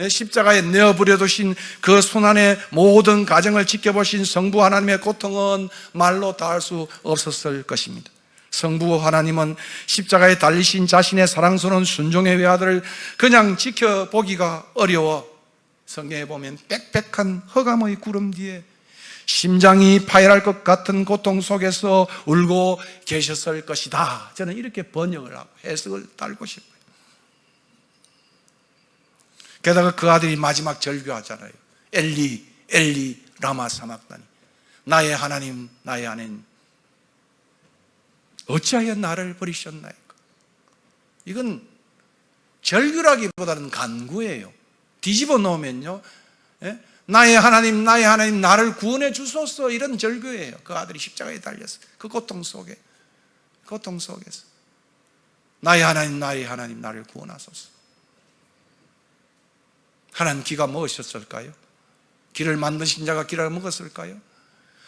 십자가에 내어버려두신 그 손안의 모든 가정을 지켜보신 성부 하나님의 고통은 말로 다할 수 없었을 것입니다. 성부 하나님은 십자가에 달리신 자신의 사랑스러운 순종의 외아들을 그냥 지켜보기가 어려워 성경에 보면 빽빽한 흑암의 구름 뒤에 심장이 파열할 것 같은 고통 속에서 울고 계셨을 것이다. 저는 이렇게 번역을 하고 해석을 달고 싶어요. 게다가 그 아들이 마지막 절규하잖아요. 엘리 엘리 라마 사막다니, 나의 하나님 나의 하나님 어찌하여 나를 버리셨나이까. 이건 절규라기보다는 간구예요. 뒤집어 놓으면요, 나의 하나님 나를 구원해 주소서, 이런 절규예요. 그 아들이 십자가에 달렸어. 그 고통 속에서 나의 하나님 나를 구원하소서. 하나님 기가 먹으셨을까요? 기를 만드신 자가 기를 먹었을까요?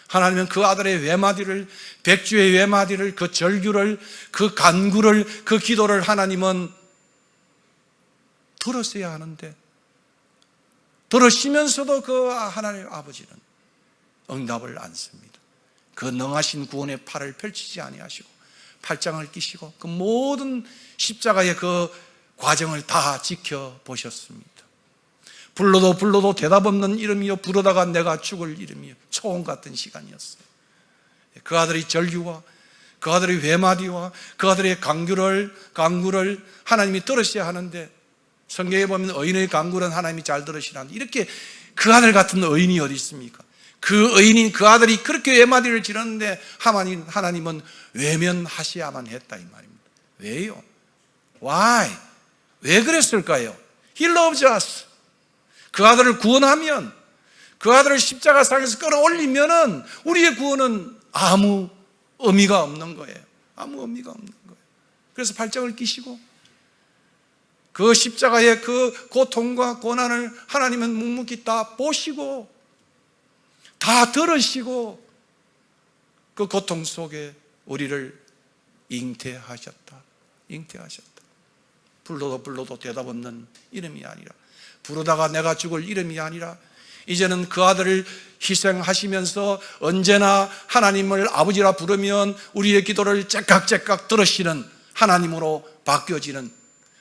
하나님은 그 아들의 외마디를, 백주의 외마디를, 그 절규를, 그 간구를, 그 기도를 하나님은 들었어야 하는데, 들으시면서도 그 하나님 아버지는 응답을 안 씁니다. 그 능하신 구원의 팔을 펼치지 아니하시고 팔짱을 끼시고 그 모든 십자가의 그 과정을 다 지켜보셨습니다. 불러도 대답 없는 이름이요, 부르다가 내가 죽을 이름이요. 초원 같은 시간이었어요. 그 아들의 절규와 그 아들의 회마디와 그 아들의 강구를 하나님이 들으셔야 하는데, 성경에 보면 의인의 강구는 하나님이 잘 들으시라는데, 이렇게 그 아들 같은 의인이 어디 있습니까? 그 의인인 그 아들이 그렇게 외마디를 지르는데 하나님은 외면하셔야만 했다, 이 말입니다. 왜요? Why? 왜 그랬을까요? He loves us. 그 아들을 구원하면, 그 아들을 십자가상에서 끌어올리면은 우리의 구원은 아무 의미가 없는 거예요. 아무 의미가 없는 거예요. 그래서 팔짱을 끼시고 그 십자가의 그 고통과 고난을 하나님은 묵묵히 다 보시고 다 들으시고 그 고통 속에 우리를 잉태하셨다. 불러도 대답 없는 이름이 아니라, 부르다가 내가 죽을 이름이 아니라, 이제는 그 아들을 희생하시면서 언제나 하나님을 아버지라 부르면 우리의 기도를 째깍째깍 들으시는 하나님으로 바뀌어지는,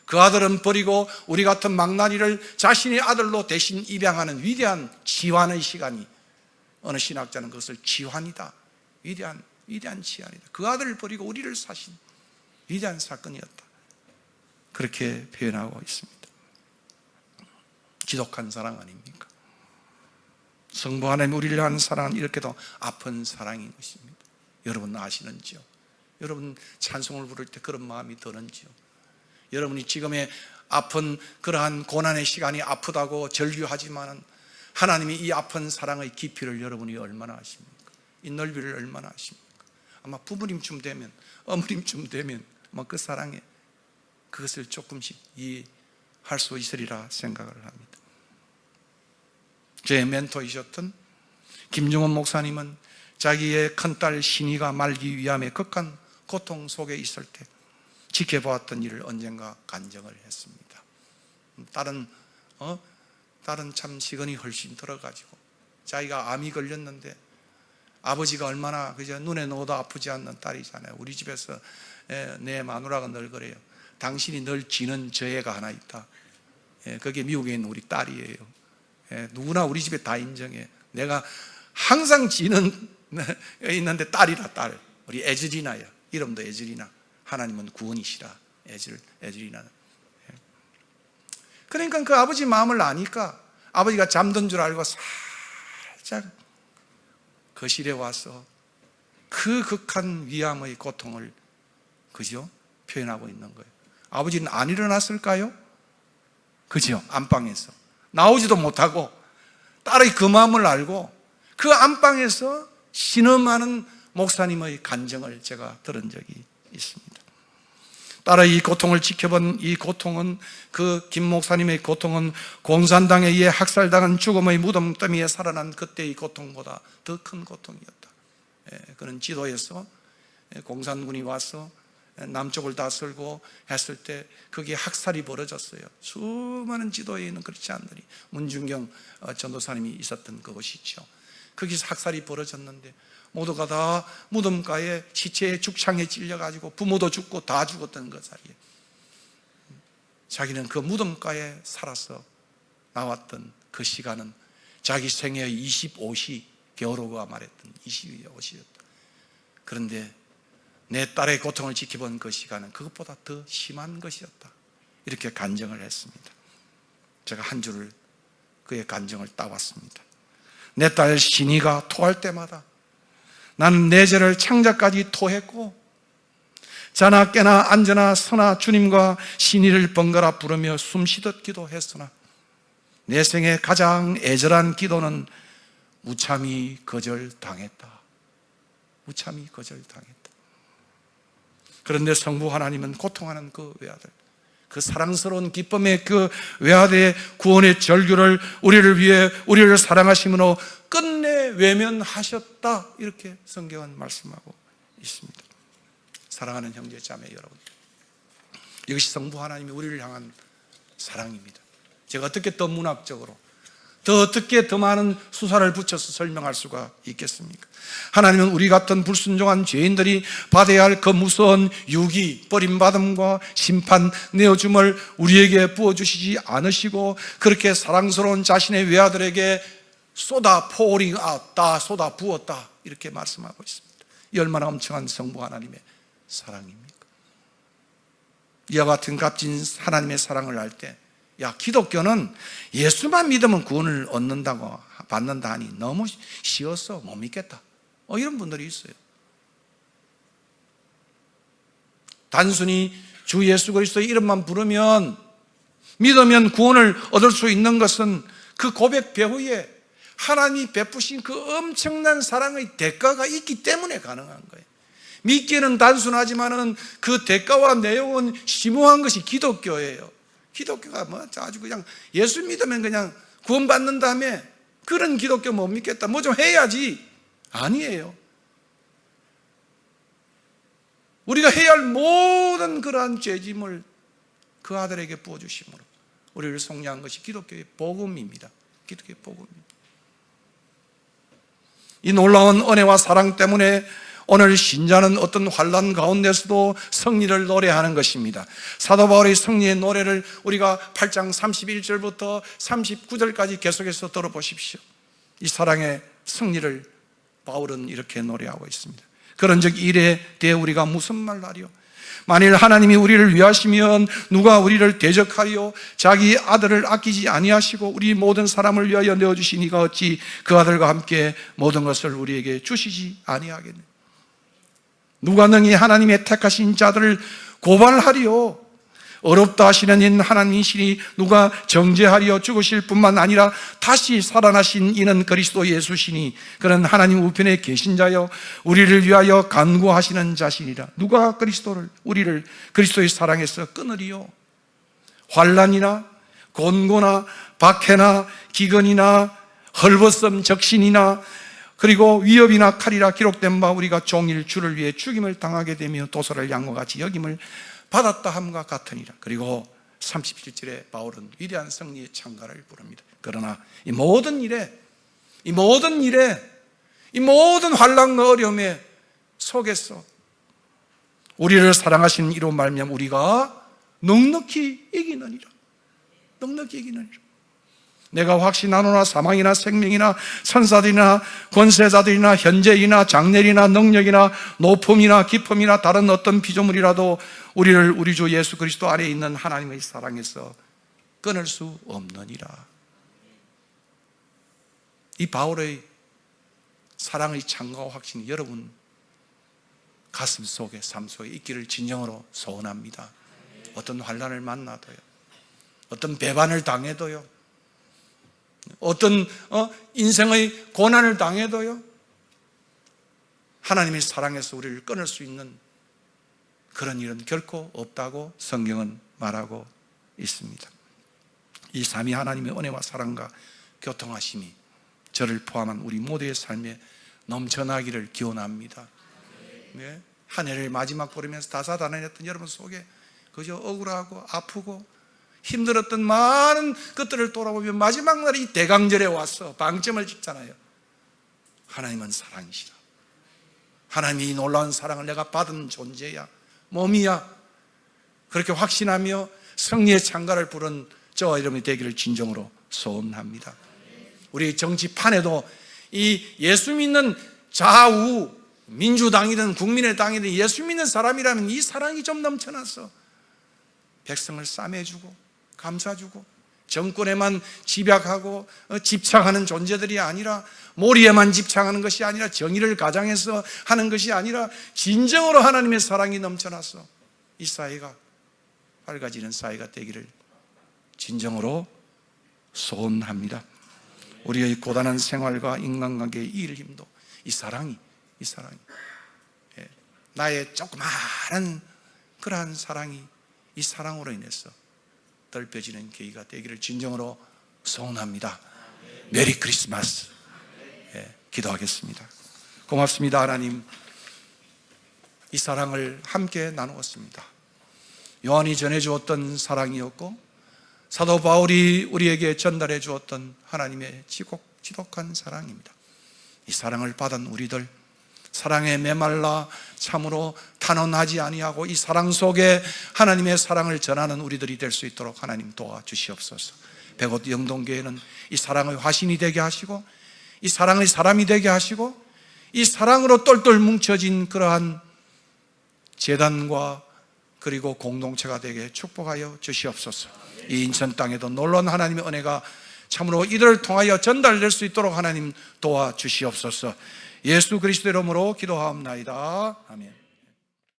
그 아들은 버리고 우리 같은 망나니를 자신의 아들로 대신 입양하는 위대한 치환의 시간이, 어느 신학자는 그것을 치환이다, 위대한 치환이다, 그 아들을 버리고 우리를 사신 위대한 사건이었다, 그렇게 표현하고 있습니다. 지독한 사랑 아닙니까? 성부 하나님 우리를 향한 사랑은 이렇게도 아픈 사랑인 것입니다. 여러분 아시는지요? 여러분 찬송을 부를 때 그런 마음이 드는지요? 여러분이 지금의 아픈 그러한 고난의 시간이 아프다고 절규하지만 하나님이 이 아픈 사랑의 깊이를 여러분이 얼마나 아십니까? 이 넓이를 얼마나 아십니까? 아마 부모님쯤 되면, 어머님쯤 되면 아마 그 사랑에 그것을 조금씩 이해할 수 있으리라 생각을 합니다. 제 멘토이셨던 김중원 목사님은 자기의 큰딸 신이가 말기 위암의 극한 고통 속에 있을 때 지켜보았던 일을 언젠가 간증을 했습니다. 딸은 참 시간이 훨씬 들어가지고 자기가 암이 걸렸는데 아버지가 얼마나 그저 눈에 넣어도 아프지 않는 딸이잖아요. 우리 집에서 내 마누라가 늘 그래요. 당신이 늘 지는 저 애가 하나 있다. 그게 미국에 있는 우리 딸이에요. 누구나 우리 집에 다 인정해. 내가 항상 지는 있는데 딸이라, 딸. 우리 에즈리나야. 이름도 에즈리나. 하나님은 구원이시라. 에즈리나는. 그러니까 그 아버지 마음을 아니까 아버지가 잠든 줄 알고 살짝 거실에 와서 그 극한 위암의 고통을 그죠? 표현하고 있는 거예요. 아버지는 안 일어났을까요? 그죠? 안방에서 나오지도 못하고 딸의 그 마음을 알고 그 안방에서 신음하는 목사님의 간증을 제가 들은 적이 있습니다. 딸의 이 고통을 지켜본 이 고통은, 그 김 목사님의 고통은 공산당에 의해 학살당한 죽음의 무덤 더미에 살아난 그때의 고통보다 더 큰 고통이었다. 그는 지도에서 공산군이 와서 남쪽을 다스리고 했을 때 거기에 학살이 벌어졌어요. 수많은 지도에 있는 크리스찬들이, 문중경 전도사님이 있었던 그곳이죠. 거기서 학살이 벌어졌는데 모두가 다 무덤가에 시체의 죽창에 찔려가지고 부모도 죽고 다 죽었던 그 자리에 자기는 그 무덤가에 살아서 나왔던 그 시간은 자기 생애의 25시, 게오로가 말했던 25시였다. 그런데 내 딸의 고통을 지켜본 그 시간은 그것보다 더 심한 것이었다. 이렇게 간증을 했습니다. 제가 한 줄을 그의 간증을 따왔습니다. 내 딸 신이가 토할 때마다 나는 내 죄를 창자까지 토했고 자나 깨나 앉으나 서나 주님과 신이를 번갈아 부르며 숨쉬듯 기도했으나 내 생에 가장 애절한 기도는 무참히 거절당했다. 무참히 거절당했다. 그런데 성부 하나님은 고통하는 그 외아들, 그 사랑스러운 기쁨의 그 외아들의 구원의 절규를 우리를 위해 우리를 사랑하심으로 끝내 외면하셨다. 이렇게 성경은 말씀하고 있습니다. 사랑하는 형제 자매 여러분, 이것이 성부 하나님이 우리를 향한 사랑입니다. 제가 어떻게 더 문학적으로 어떻게 더 많은 수사를 붙여서 설명할 수가 있겠습니까? 하나님은 우리 같은 불순종한 죄인들이 받아야 할 그 무서운 유기, 버림받음과 심판, 내어줌을 우리에게 부어주시지 않으시고 그렇게 사랑스러운 자신의 외아들에게 쏟아 pouring out, 쏟아 부었다. 이렇게 말씀하고 있습니다. 이 얼마나 엄청난 성부 하나님의 사랑입니까? 이와 같은 값진 하나님의 사랑을 알 때, 야, 기독교는 예수만 믿으면 구원을 얻는다고 받는다 하니 너무 쉬워서 못 믿겠다. 이런 분들이 있어요. 단순히 주 예수 그리스도의 이름만 부르면, 믿으면 구원을 얻을 수 있는 것은 그 고백 배후에 하나님이 베푸신 그 엄청난 사랑의 대가가 있기 때문에 가능한 거예요. 믿기는 단순하지만은 그 대가와 내용은 심오한 것이 기독교예요. 기독교가 뭐 아주 그냥 예수 믿으면 그냥 구원받는 다음에 그런 기독교 못 믿겠다, 뭐 좀 해야지. 아니에요. 우리가 해야 할 모든 그러한 죄짐을 그 아들에게 부어주심으로 우리를 속량한 것이 기독교의 복음입니다. 기독교의 복음입니다. 이 놀라운 은혜와 사랑 때문에 오늘 신자는 어떤 환난 가운데서도 승리를 노래하는 것입니다. 사도 바울의 승리의 노래를 우리가 8장 31절부터 39절까지 계속해서 들어보십시오. 이 사랑의 승리를 바울은 이렇게 노래하고 있습니다. 그런즉 이래 대해 우리가 무슨 말 하리요? 만일 하나님이 우리를 위하시면 누가 우리를 대적하리요? 자기 아들을 아끼지 아니하시고 우리 모든 사람을 위하여 내어주신 이가 어찌 그 아들과 함께 모든 것을 우리에게 주시지 아니하겠느냐? 누가 능히 하나님의 택하신 자들을 고발하리요? 어렵다 하시는 이는 하나님이시니 누가 정죄하리요? 죽으실 뿐만 아니라 다시 살아나신 이는 그리스도 예수시니 그는 하나님 우편에 계신 자여 우리를 위하여 간구하시는 자신이라. 누가 우리를 그리스도의 사랑에서 끊으리요? 환난이나 곤고나 박해나 기근이나 헐벗음 적신이나 그리고 위협이나 칼이라 기록된 바 우리가 종일 주를 위해 죽임을 당하게 되며 도서를 양과 같이 여김을 받았다 함과 같으니라. 그리고 37절에 바울은 위대한 승리의 찬가를 부릅니다. 그러나 이 모든 환난과 어려움의 속에서 우리를 사랑하시는 이로 말미암아 우리가 넉넉히 이기느니라. 넉넉히 이기느니라. 내가 확신하노나 사망이나 생명이나 천사들이나 권세자들이나 현재이나 장래이나 능력이나 높음이나 깊음이나 다른 어떤 피조물이라도 우리를 우리 주 예수 그리스도 안에 있는 하나님의 사랑에서 끊을 수 없느니라. 이 바울의 사랑의 찬가와 확신이 여러분 가슴 속에, 삶 속에 있기를 진정으로 소원합니다. 어떤 환난을 만나도요, 어떤 배반을 당해도요, 어떤 인생의 고난을 당해도요, 하나님의 사랑에서 우리를 끊을 수 있는 그런 일은 결코 없다고 성경은 말하고 있습니다. 이 삼위 하나님의 은혜와 사랑과 교통하심이 저를 포함한 우리 모두의 삶에 넘쳐나기를 기원합니다. 네? 한 해를 마지막 보내면서 다사다난했던 여러분 속에 그저 억울하고 아프고 힘들었던 많은 것들을 돌아보면 마지막 날이 대강절에 와서 방점을 찍잖아요. 하나님은 사랑이시라. 하나님이 이 놀라운 사랑을 내가 받은 존재야, 몸이야, 그렇게 확신하며 승리의 창가를 부른 저와 여러분이 되기를 진정으로 소원합니다. 우리 정치판에도 이 예수 믿는 좌우 민주당이든 국민의당이든 예수 믿는 사람이라면 이 사랑이 좀 넘쳐나서 백성을 싸매주고 감싸주고 정권에만 집약하고 집착하는 존재들이 아니라, 몰이에만 집착하는 것이 아니라, 정의를 가장해서 하는 것이 아니라 진정으로 하나님의 사랑이 넘쳐나서 이 사회가 밝아지는 사회가 되기를 진정으로 소원합니다. 우리의 고단한 생활과 인간관계의 일 힘도 이 사랑이 나의 조그마한 그러한 사랑이 이 사랑으로 인해서 넓혀지는 계기가 되기를 진정으로 소원합니다. 메리 크리스마스. 기도하겠습니다. 고맙습니다. 하나님, 이 사랑을 함께 나누었습니다. 요한이 전해주었던 사랑이었고 사도 바울이 우리에게 전달해 주었던 하나님의 지독한 사랑입니다. 이 사랑을 받은 우리들, 사랑에 메말라 참으로 탄원하지 아니하고 이 사랑 속에 하나님의 사랑을 전하는 우리들이 될 수 있도록 하나님 도와주시옵소서. 백옷 영동교회는 이 사랑의 화신이 되게 하시고, 이 사랑의 사람이 되게 하시고, 이 사랑으로 똘똘 뭉쳐진 그러한 재단과 그리고 공동체가 되게 축복하여 주시옵소서. 이 인천 땅에도 놀라운 하나님의 은혜가 참으로 이들을 통하여 전달될 수 있도록 하나님 도와주시옵소서. 예수 그리스도 이름으로 기도하옵나이다. 아멘.